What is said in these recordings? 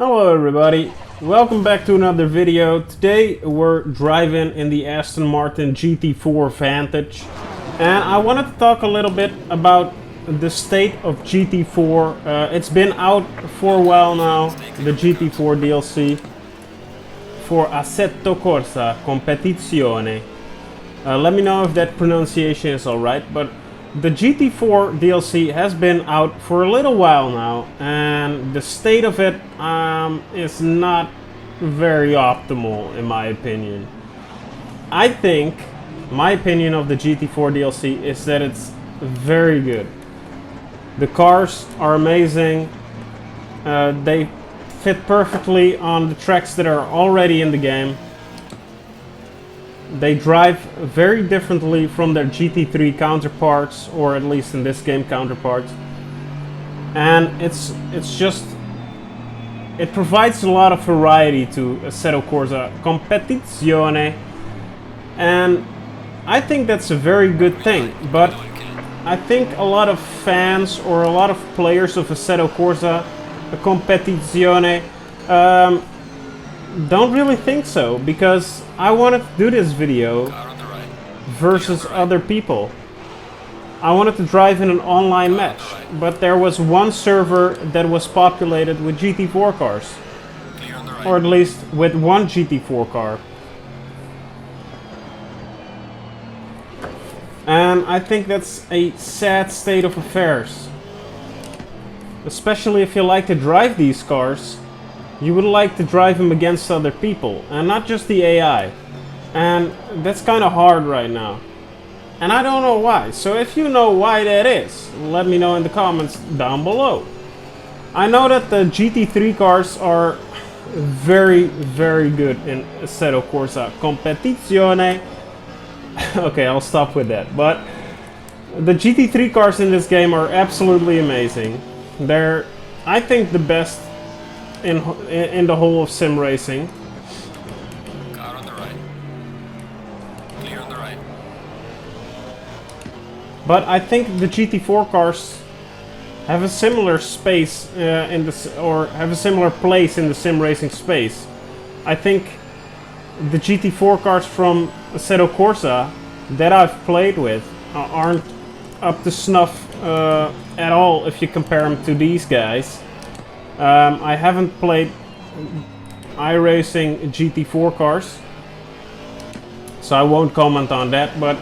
Hello everybody, welcome back to another video. Today we're driving in the Aston Martin GT4 Vantage, and I wanted to talk a little bit about the state of GT4. It's been out for a while now, the GT4 DLC for Assetto Corsa Competizione. Let me know if that pronunciation is alright, but the GT4 DLC has been out for a little while now, and the state of it is not very optimal in my opinion. I think my opinion of the GT4 DLC is that it's very good. The cars are amazing. They fit perfectly on the tracks that are already in the game. They drive very differently from their GT3 counterparts, or at least in this game counterparts. And it provides a lot of variety to Assetto Corsa Competizione, and I think that's a very good thing. But I think a lot of fans or a lot of players of Assetto Corsa Competizione don't really think so, because I wanted to do this video versus other people. I wanted to drive in an online match, but there was one server that was populated with GT4 cars, or at least with one GT4 car. And I think that's a sad state of affairs, especially if you like to drive these cars. You would like to drive them against other people, and not just the AI. And that's kind of hard right now. And I don't know why. So if you know why that is, let me know in the comments down below. I know that the GT3 cars are very, very good in Assetto Corsa Competizione. Okay, I'll stop with that. But the GT3 cars in this game are absolutely amazing. They're, I think, the best in the whole of sim racing. Car on the right. Clear on the right. But I think the GT4 cars have a similar space have a similar place in the sim racing space. I think the GT4 cars from Assetto Corsa that I've played with aren't up to snuff at all if you compare them to these guys. I haven't played iRacing GT4 cars, so I won't comment on that, but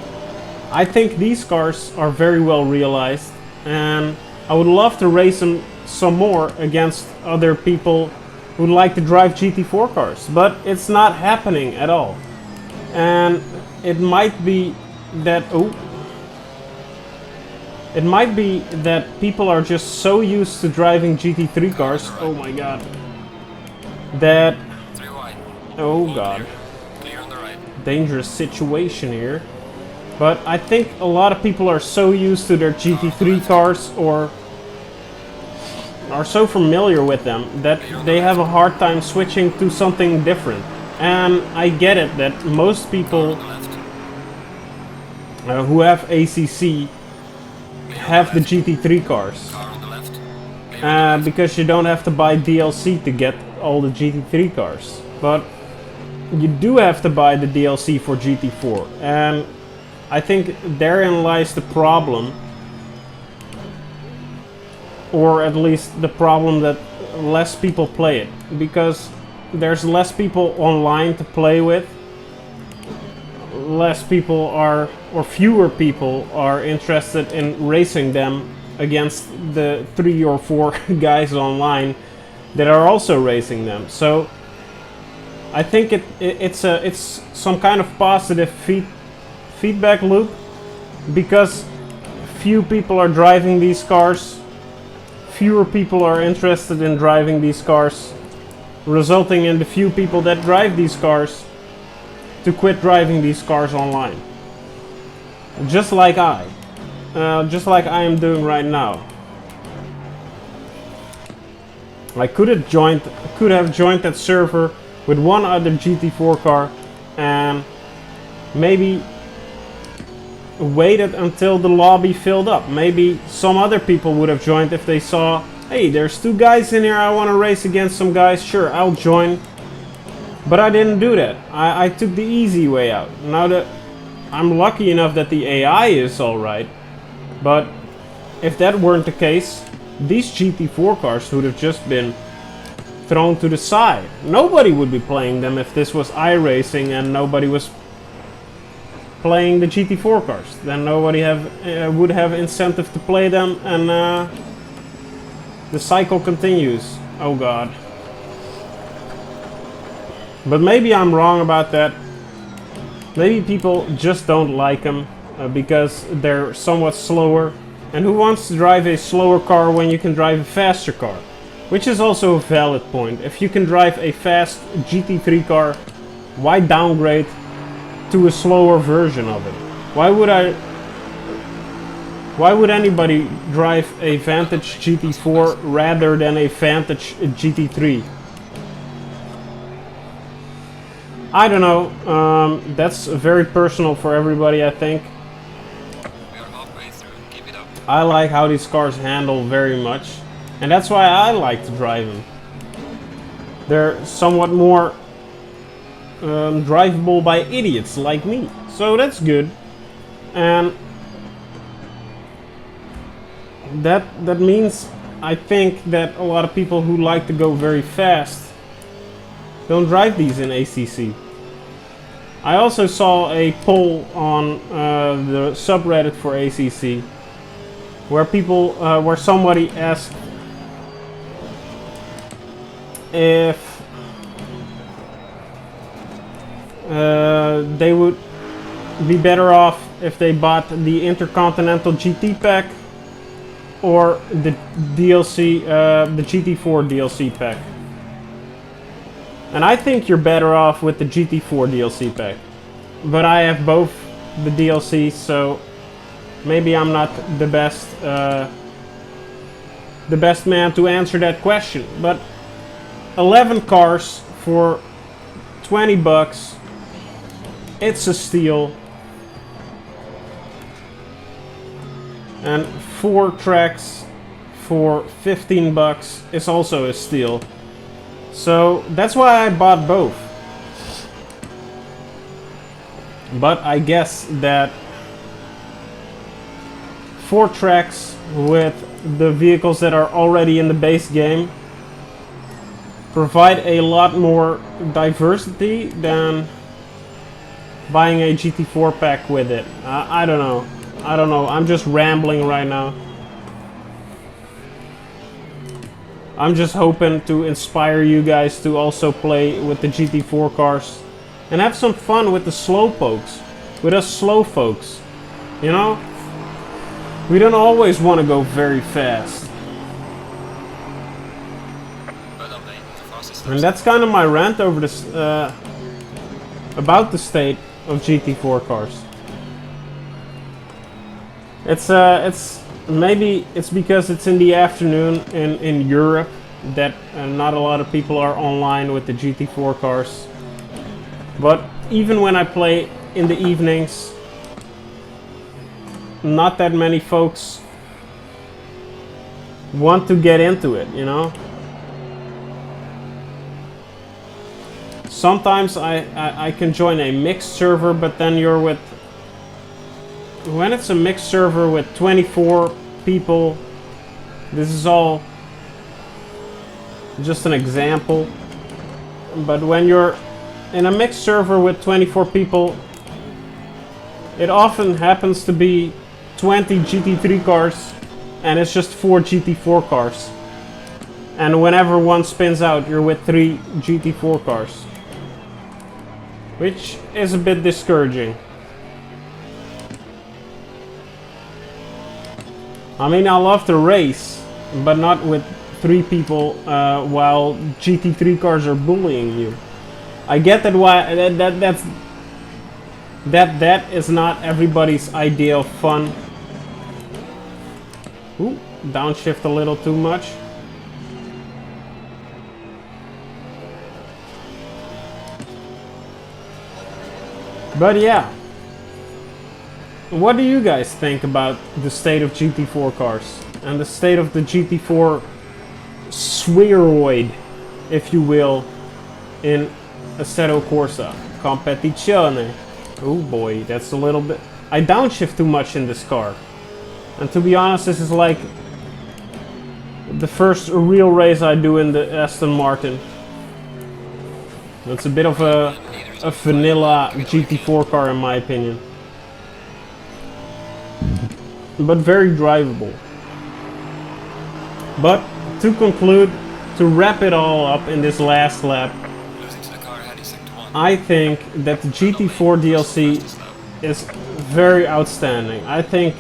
I think these cars are very well realized, and I would love to race them some more against other people who'd like to drive GT4 cars, but it's not happening at all. And it might be that people are just so used to driving GT3 cars, oh my god, that, oh god, dangerous situation here. But I think a lot of people are so used to their GT3 cars, or are so familiar with them, that they have a hard time switching to something different. And I get it that most people who have ACC have the GT3 cars, because you don't have to buy DLC to get all the GT3 cars, but you do have to buy the DLC for GT4, and I think therein lies the problem, or at least the problem that less people play it, because there's less people online to play with. Less people are, or fewer people are interested in racing them against the 3 or 4 guys online that are also racing them. So I think it's some kind of positive feedback loop, because few people are driving these cars, fewer people are interested in driving these cars, resulting in the few people that drive these cars to quit driving these cars online, just like I am doing right now. I could have joined that server with one other GT4 car, and maybe waited until the lobby filled up. Maybe some other people would have joined if they saw Hey, there's 2 guys in here, I want to race against some guys, sure, I'll join. But I didn't do that. I took the easy way out. Now that I'm lucky enough that the AI is alright, but if that weren't the case, these GT4 cars would have just been thrown to the side. Nobody would be playing them if this was iRacing and nobody was playing the GT4 cars. Then nobody would have incentive to play them, and the cycle continues. Oh god. But maybe I'm wrong about that. Maybe people just don't like them because they're somewhat slower. And who wants to drive a slower car when you can drive a faster car? Which is also a valid point. If you can drive a fast GT3 car, why downgrade to a slower version of it? Why would anybody drive a Vantage GT4 rather than a Vantage GT3? I don't know. That's very personal for everybody, I think. We are halfway through. Keep it up. I like how these cars handle very much, and that's why I like to drive them. They're somewhat more drivable by idiots like me, so that's good. And that means I think that a lot of people who like to go very fast don't drive these in ACC. I also saw a poll on the subreddit for ACC where somebody asked if they would be better off if they bought the Intercontinental GT pack or the DLC, the GT4 DLC pack. And I think you're better off with the GT4 DLC pack. But I have both the DLCs, so maybe I'm not the best man to answer that question. But 11 cars for 20 bucks, it's a steal. And 4 tracks for 15 bucks is also a steal. So that's why I bought both. But I guess that 4 tracks with the vehicles that are already in the base game provide a lot more diversity than buying a GT4 pack with it. I don't know. I'm just rambling right now. I'm just hoping to inspire you guys to also play with the GT4 cars and have some fun with the slow pokes, with us slow folks. You know, we don't always want to go very fast. And that's kind of my rant over this about the state of GT4 cars. It's maybe it's because it's in the afternoon in Europe that not a lot of people are online with the GT4 cars. But even when I play in the evenings, not that many folks want to get into it, you know? Sometimes I can join a mixed server, but then you're with... When it's a mixed server with 24 people, this is all just an example. But when you're in a mixed server with 24 people, it often happens to be 20 GT3 cars and it's just 4 GT4 cars. And whenever one spins out, you're with 3 GT4 cars, which is a bit discouraging. I mean, I love to race, but not with 3 people while GT3 cars are bullying you. I get that that is not everybody's idea of fun. Ooh, downshift a little too much. But yeah. What do you guys think about the state of GT4 cars and the state of the GT4 spheroid, if you will, in Assetto Corsa Competizione. Oh boy, that's a little bit... I downshift too much in this car. And to be honest, this is like the first real race I do in the Aston Martin. It's a bit of a vanilla GT4 car in my opinion. But very drivable. But to conclude, to wrap it all up in this last lap, I think that the GT4 DLC is very outstanding. I think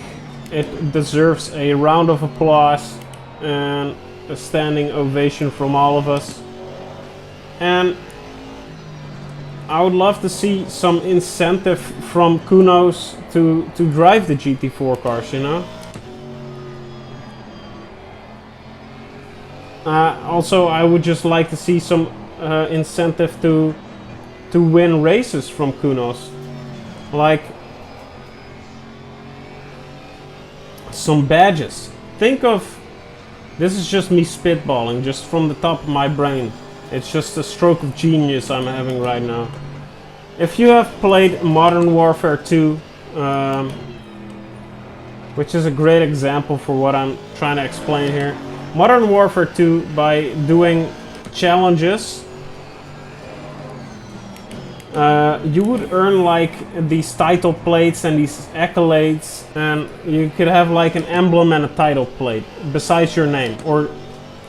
it deserves a round of applause and a standing ovation from all of us. And I would love to see some incentive from Kunos to drive the GT4 cars, you know? Also, I would just like to see some incentive to win races from Kunos. Like some badges. Think of, this is just me spitballing, just from the top of my brain. It's just a stroke of genius I'm having right now. If you have played Modern Warfare 2, which is a great example for what I'm trying to explain here. Modern Warfare 2, by doing challenges, you would earn like these title plates and these accolades, and you could have like an emblem and a title plate besides your name, or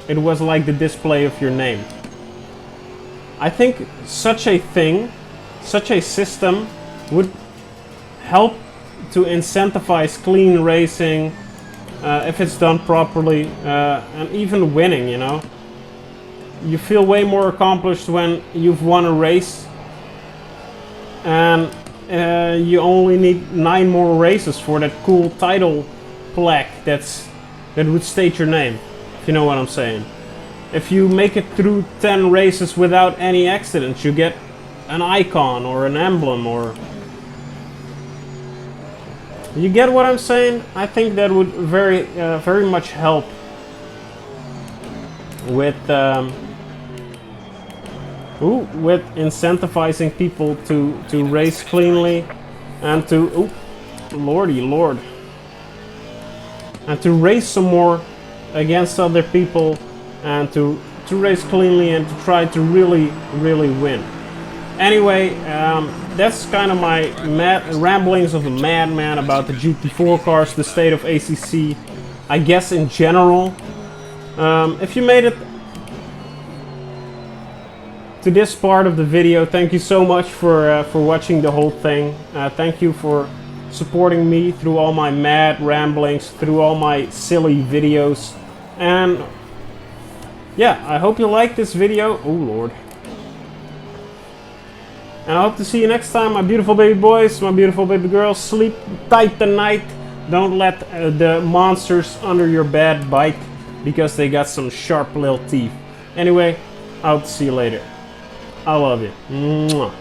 it was like the display of your name. I think such a thing, such a system would help to incentivize clean racing if it's done properly, and even winning, you know. You feel way more accomplished when you've won a race and you only need 9 more races for that cool title plaque that would state your name, if you know what I'm saying. If you make it through 10 races without any accidents, you get an icon or an emblem, or... You get what I'm saying? I think that would very much help with incentivizing people to race cleanly and to lordy lord, and to race some more against other people, and to race cleanly and to try to really win. Anyway, that's kind of my ramblings of a madman about the GT4 cars, the state of ACC, I guess in general. If you made it to this part of the video, thank you so much for watching the whole thing. Thank you for supporting me through all my mad ramblings, through all my silly videos. And yeah, I hope you liked this video. Oh lord. And I hope to see you next time, my beautiful baby boys, my beautiful baby girls. Sleep tight tonight. Don't let the monsters under your bed bite, because they got some sharp little teeth. Anyway, I hope to see you later. I love you. Mwah.